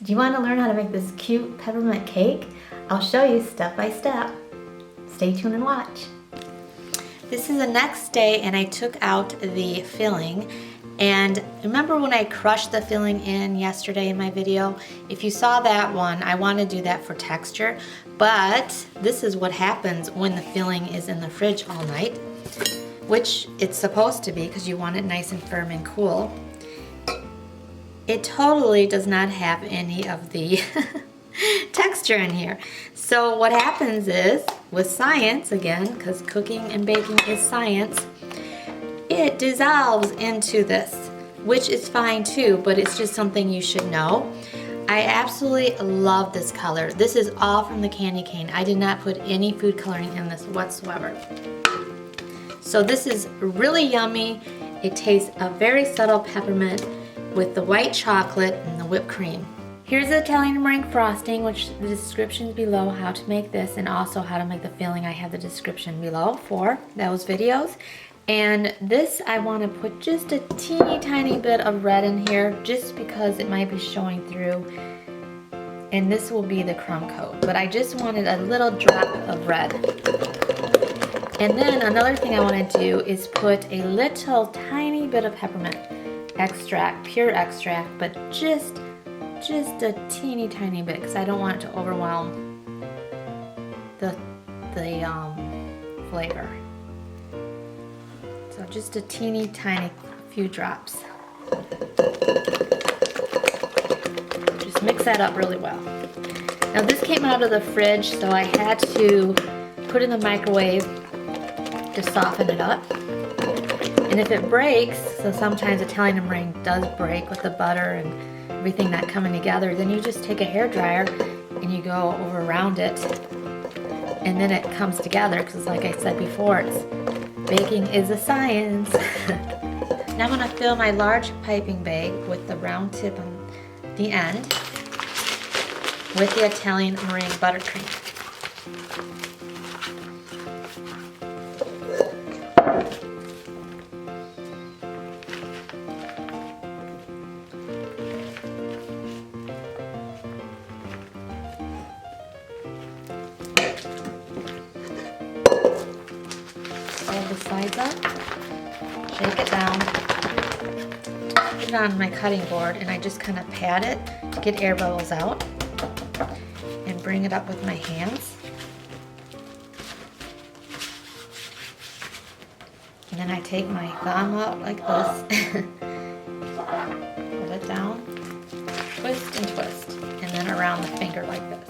Do you want to learn how to make this cute peppermint cake? I'll show you step by step. Stay tuned and watch. This is the next day and I took out the filling. And remember when I crushed the filling in yesterday in my video? If you saw that one, I want to do that for texture. But this is what happens when the filling is in the fridge all night, which it's supposed to be because you want it nice and firm and cool. It totally does not have any of the texture in here. So what happens is, with science, again, because cooking and baking is science, it dissolves into this, which is fine too, but it's just something you should know. I absolutely love this color. This is all from the candy cane. I did not put any food coloring in this whatsoever. So this is really yummy. It tastes a very subtle peppermint with the white chocolate and the whipped cream. Here's the Italian meringue frosting, which the description below how to make this and also how to make the filling. I have the description below for those videos. And this I want to put just a teeny tiny bit of red in here just because it might be showing through. And this will be the crumb coat, but I just wanted a little drop of red. And then another thing I want to do is put a little tiny bit of peppermint extract, pure extract, but just a teeny tiny bit because I don't want it to overwhelm the flavor. So just a teeny tiny few drops. Just mix that up really well. Now this came out of the fridge, so I had to put it in the microwave to soften it up. And if it breaks, so sometimes Italian meringue does break with the butter and everything not coming together, then you just take a hairdryer and you go over around it and then it comes together because like I said before, baking is a science. Now I'm going to fill my large piping bag with the round tip on the end with the Italian meringue buttercream. Fold the sides up, shake it down, put it on my cutting board, and I just kind of pat it to get air bubbles out and bring it up with my hands. And then I take my thumb out like this, put it down, twist and twist, and then around the finger like this.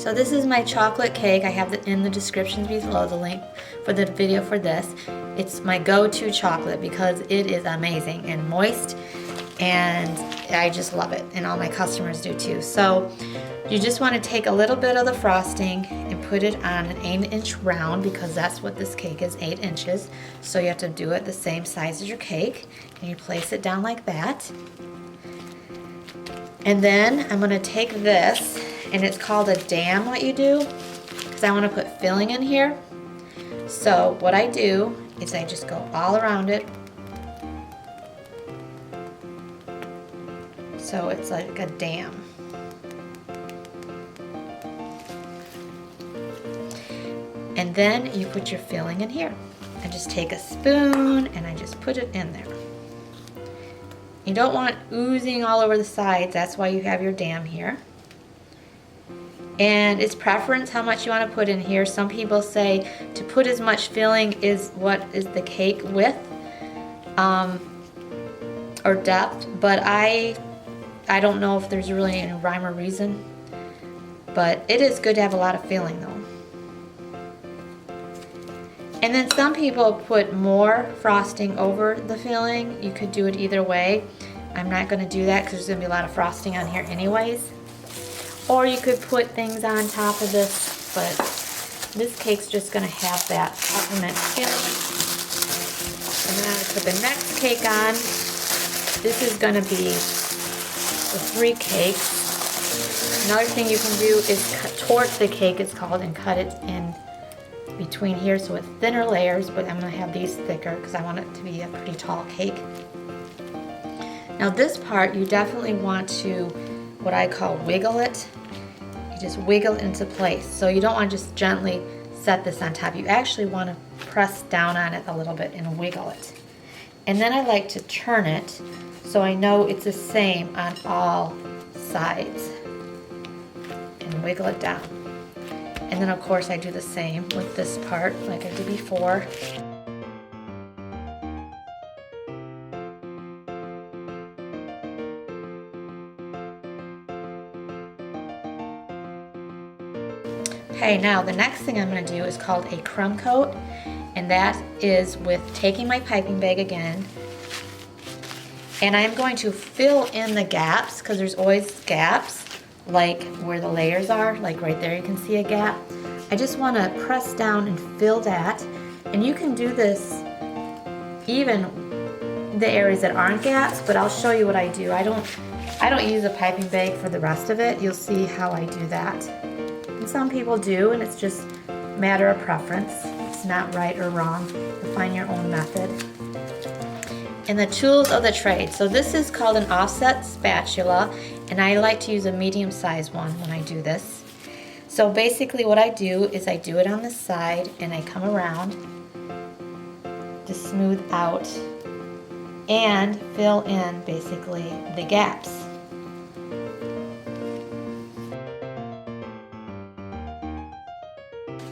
So this is my chocolate cake. I have it in the description below, the link for the video for this. It's my go-to chocolate because it is amazing and moist, and I just love it, and all my customers do too. So you just want to take a little bit of the frosting and put it on an 8-inch round because that's what this cake is, 8 inches. So you have to do it the same size as your cake, and you place it down like that. And then I'm going to take this, and it's called a dam what you do, because I want to put filling in here. So what I do is I just go all around it. So it's like a dam. And then you put your filling in here. I just take a spoon and I just put it in there. You don't want oozing all over the sides, that's why you have your dam here. And it's preference how much you want to put in here. Some people say to put as much filling is what is the cake width or depth, but I don't know if there's really any rhyme or reason, but it is good to have a lot of filling though. And then some people put more frosting over the filling. You could do it either way. I'm not going to do that because there's going to be a lot of frosting on here anyways. Or you could put things on top of this, but this cake's just going to have that peppermint filling. And then I'm going to put the next cake on. This is going to be the 3 cakes. Another thing you can do is torch the cake, it's called, and cut it in between here so it's thinner layers, but I'm going to have these thicker because I want it to be a pretty tall cake. Now this part, you definitely want to, what I call wiggle it. You just wiggle into place. So you don't want to just gently set this on top. You actually want to press down on it a little bit and wiggle it. And then I like to turn it so I know it's the same on all sides. And wiggle it down. And then of course I do the same with this part like I did before. Okay, now the next thing I'm going to do is called a crumb coat, and that is with taking my piping bag again, and I'm going to fill in the gaps, because there's always gaps, like where the layers are, like right there you can see a gap. I just want to press down and fill that, and you can do this even the areas that aren't gaps, but I'll show you what I do. I don't use a piping bag for the rest of it. You'll see how I do that. And some people do, and it's just a matter of preference. It's not right or wrong. You find your own method. And the tools of the trade. So this is called an offset spatula, and I like to use a medium-sized one when I do this. So basically what I do is I do it on the side, and I come around to smooth out and fill in basically the gaps.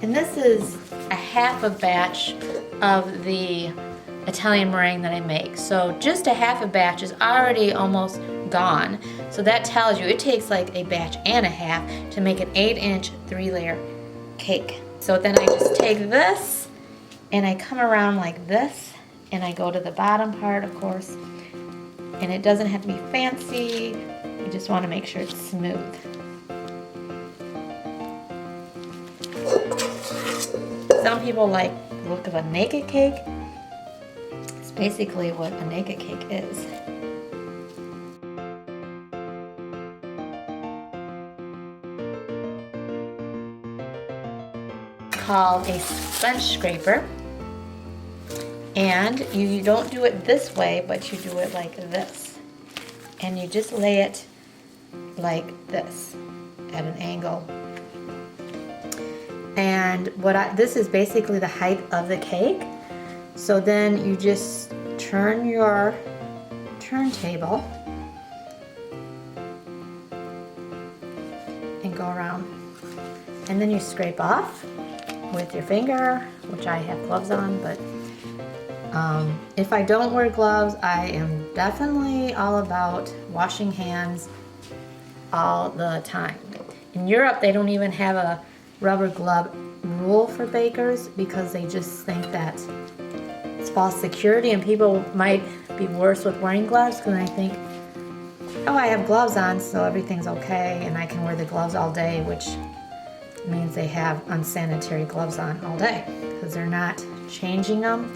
And this is a half a batch of the Italian meringue that I make. So just a half a batch is already almost gone. So that tells you it takes like a batch and a half to make an 8-inch 3-layer cake. So then I just take this and I come around like this, and I go to the bottom part, of course. And it doesn't have to be fancy. You just want to make sure it's smooth. Some people like the look of a naked cake. It's basically what a naked cake is. It's called a sponge scraper. And you don't do it this way, but you do it like this. And you just lay it like this at an angle. And this is basically the height of the cake. So then you just turn your turntable and go around. And then you scrape off with your finger, which I have gloves on, but if I don't wear gloves, I am definitely all about washing hands all the time. In Europe, they don't even have a rubber glove rule for bakers because they just think that it's false security, and people might be worse with wearing gloves because they think, oh, I have gloves on, so everything's okay, and I can wear the gloves all day, which means they have unsanitary gloves on all day because they're not changing them.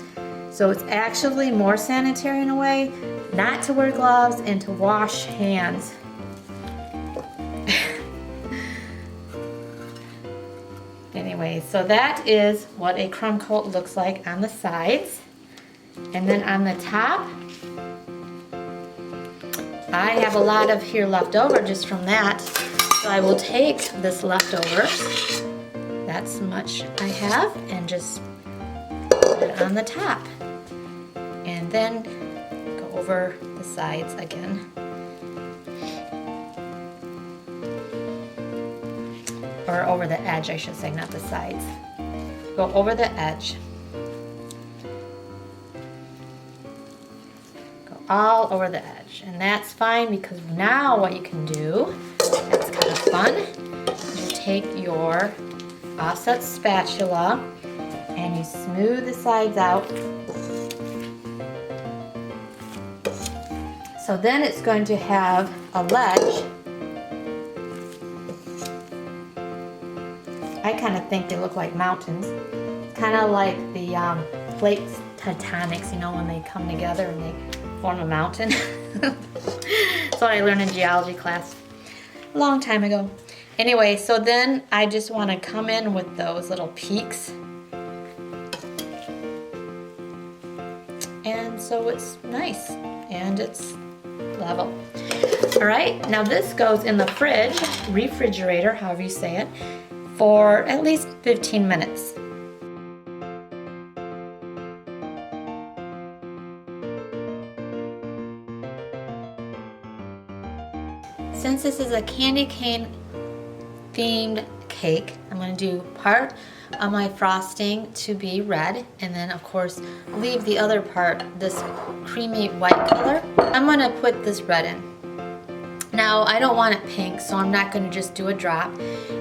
So it's actually more sanitary in a way not to wear gloves and to wash hands. Anyway, so that is what a crumb coat looks like on the sides. And then on the top, I have a lot of here left over just from that. So I will take this leftover, that's much I have, and just put it on the top. And then go over the sides again. Or over the edge, I should say, not the sides. Go over the edge. Go all over the edge. And that's fine because now what you can do, that's kind of fun, is you take your offset spatula and you smooth the sides out. So then it's going to have a ledge. I kind of think they look like mountains. Kind of like the plates tectonics, you know, when they come together and they form a mountain. That's what I learned in geology class a long time ago. Anyway, so then I just want to come in with those little peaks. And so it's nice. And it's level. All right, now this goes in the fridge, refrigerator, however you say it, for at least 15 minutes. Since this is a candy cane themed cake, I'm going to do part of my frosting to be red, and then of course leave the other part, this creamy white color. I'm going to put this red in. Now I don't want it pink, so I'm not going to just do a drop.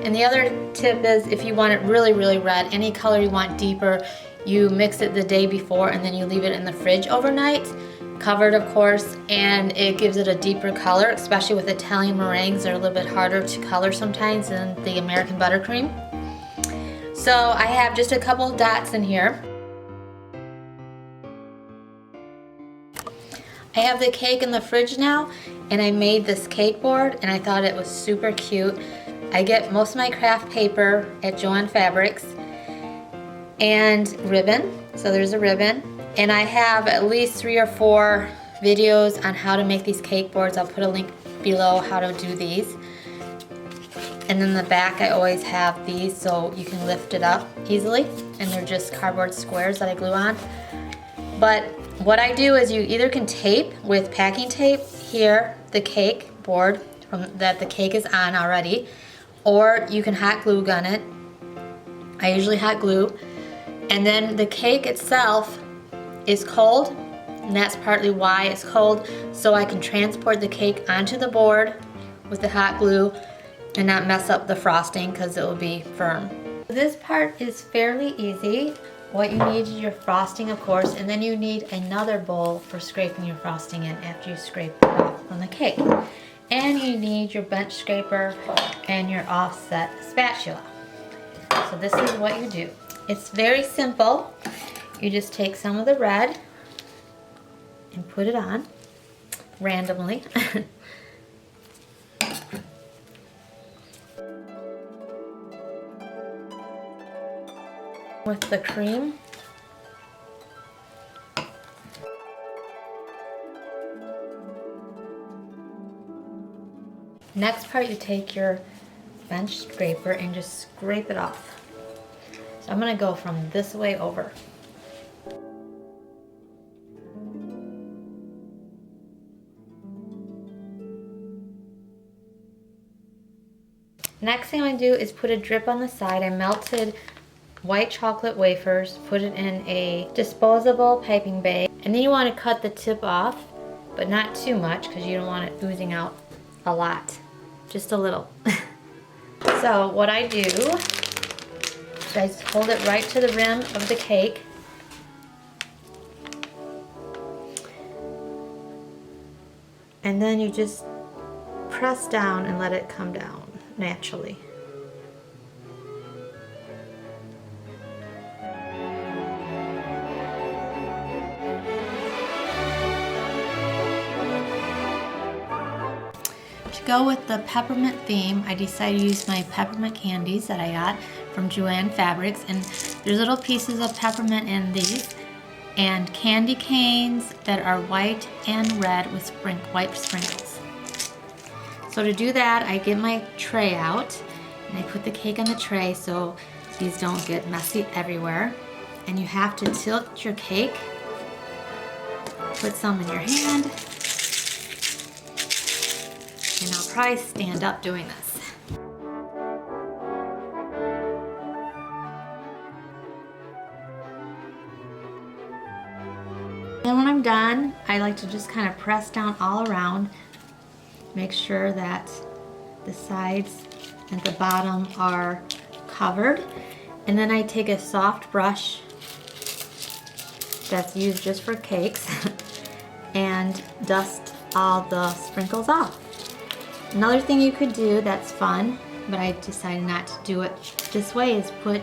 And the other tip is, if you want it really, really red, any color you want deeper, you mix it the day before and then you leave it in the fridge overnight, covered of course, and it gives it a deeper color, especially with Italian meringues. They're a little bit harder to color sometimes than the American buttercream. So I have just a couple of dots in here. I have the cake in the fridge now, and I made this cake board and I thought it was super cute. I get most of my craft paper at Joann Fabrics and ribbon, so there's a ribbon. And I have at least 3 or 4 videos on how to make these cake boards. I'll put a link below how to do these. And then the back I always have these so you can lift it up easily, and they're just cardboard squares that I glue on. But what I do is you either can tape with packing tape here the cake board that the cake is on already, or you can hot glue gun it. I usually hot glue. And then the cake itself is cold, and that's partly why it's cold, so I can transport the cake onto the board with the hot glue and not mess up the frosting because it will be firm. This part is fairly easy. What you need is your frosting, of course, and then you need another bowl for scraping your frosting in after you scrape it off on the cake. And you need your bench scraper and your offset spatula. So this is what you do. It's very simple. You just take some of the red and put it on randomly. With the cream. Next part, you take your bench scraper and just scrape it off. So I'm going to go from this way over. Next thing I do is put a drip on the side. I melted white chocolate wafers, put it in a disposable piping bag, and then you want to cut the tip off, but not too much because you don't want it oozing out a lot, just a little. So what I do is I just hold it right to the rim of the cake, and then you just press down and let it come down naturally. To go with the peppermint theme, I decided to use my peppermint candies that I got from Joann Fabrics, and there's little pieces of peppermint in these, and candy canes that are white and red with white sprinkles. So to do that, I get my tray out and I put the cake on the tray so these don't get messy everywhere. And you have to tilt your cake, put some in your hand, and I'll probably stand up doing this. And when I'm done, I like to just kind of press down all around. Make sure that the sides and the bottom are covered. And then I take a soft brush that's used just for cakes and dust all the sprinkles off. Another thing you could do that's fun, but I decided not to do it this way, is put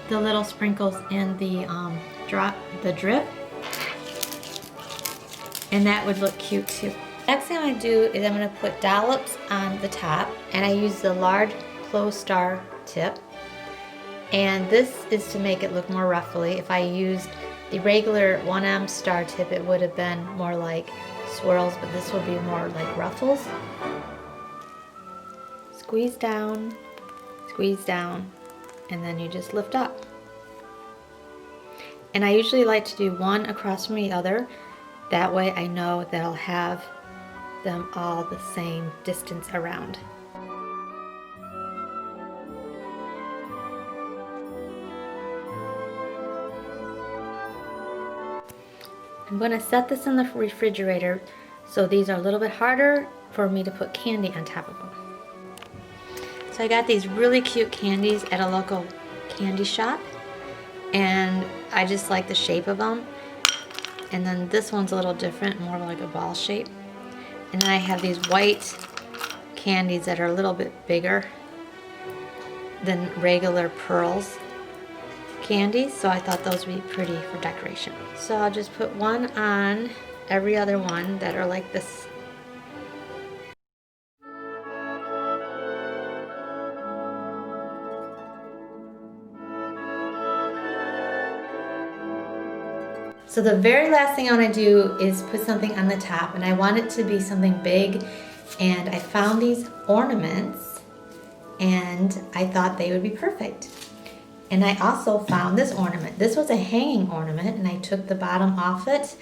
the little sprinkles in the drip, and that would look cute too. Next thing I do is I'm going to put dollops on the top, and I use the large closed star tip, and this is to make it look more ruffly. If I used the regular 1M star tip, it would have been more like swirls, but this will be more like ruffles. Squeeze down, and then you just lift up. And I usually like to do one across from the other. That way I know that I'll have them all the same distance around. I'm going to set this in the refrigerator, so these are a little bit harder for me to put candy on top of them. So I got these really cute candies at a local candy shop, and I just like the shape of them. And then this one's a little different, more like a ball shape. And then I have these white candies that are a little bit bigger than regular pearls candies, so I thought those would be pretty for decoration. So I'll just put one on every other one that are like this. So the very last thing I want to do is put something on the top, and I want it to be something big, and I found these ornaments and I thought they would be perfect. And I also found this ornament. This was a hanging ornament, and I took the bottom off it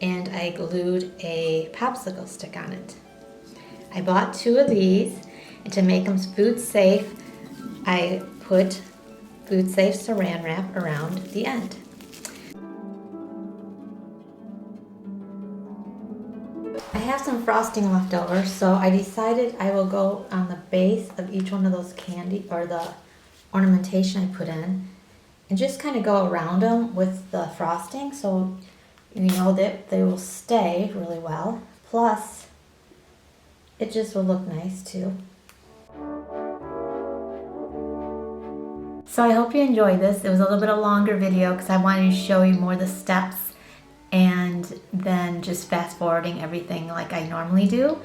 and I glued a popsicle stick on it. I bought 2 of these, and to make them food safe, I put food safe saran wrap around the end. I have some frosting left over, so I decided I will go on the base of each one of those candy, or the ornamentation I put in, and just kind of go around them with the frosting, so you know that they will stay really well. Plus, it just will look nice too. So I hope you enjoyed this. It was a little bit of a longer video because I wanted to show you more of the steps and then just fast forwarding everything like I normally do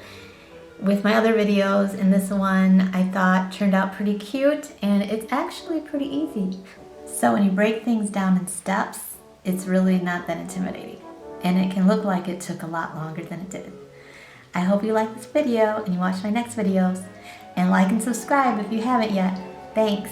with my other videos. And this one I thought turned out pretty cute, and it's actually pretty easy. So when you break things down in steps, it's really not that intimidating, and it can look like it took a lot longer than it did. I hope you like this video and you watch my next videos, and like and subscribe if you haven't yet. Thanks.